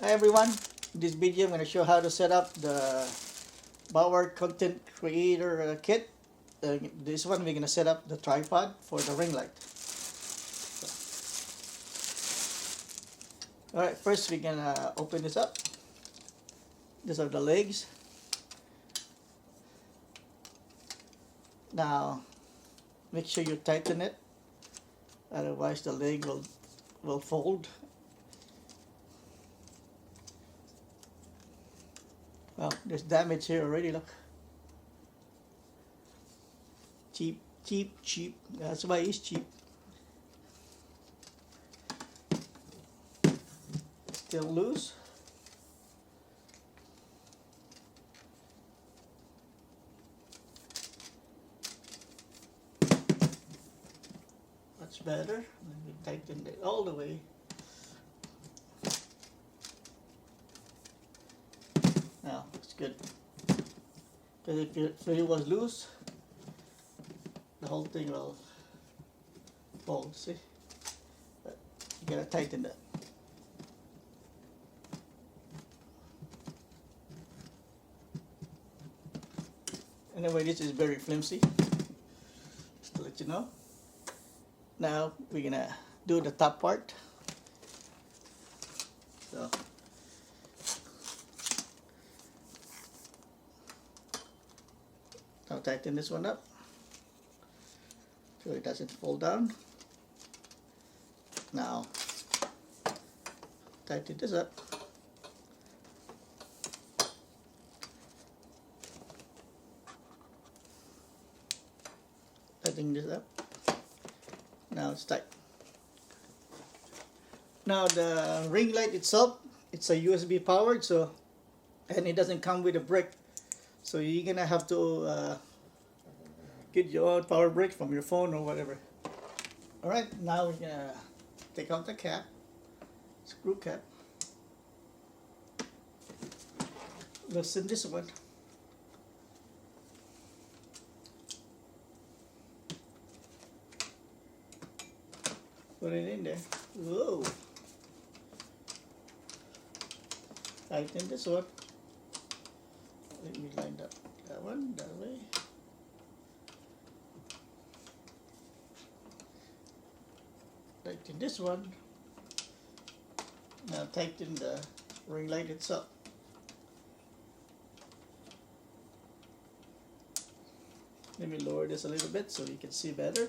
Hi everyone, in this video I'm going to show how to set up the Bauer Content Creator Kit. This one we're going to set up the tripod for the ring light. Alright, first we're going to open this up. These are the legs. Now make sure you tighten it, otherwise the leg will fold. Well, there's damage here already, look. Cheap. That's why it's cheap. Still loose. Much better. Let me tighten it all the way. Now it's good. Because if it was loose, the whole thing will fold. See? But you gotta tighten it. Anyway, this is very flimsy. Just to let you know. Now we're gonna do the top part. So now tighten this one up so it doesn't fall down. Now tighten this up. Tighten this up. Now it's tight. Now the ring light itself, it's a USB powered, so, and it doesn't come with a brick, so you're gonna have to get your own power brick from your phone or whatever. Alright, now we're gonna take out the cap, screw cap, loosen this one. Put it in there. Whoa. Tighten this one. Let me line up that one that way. Tighten this one. Now tighten the ring light itself. Let me lower this a little bit so you can see better.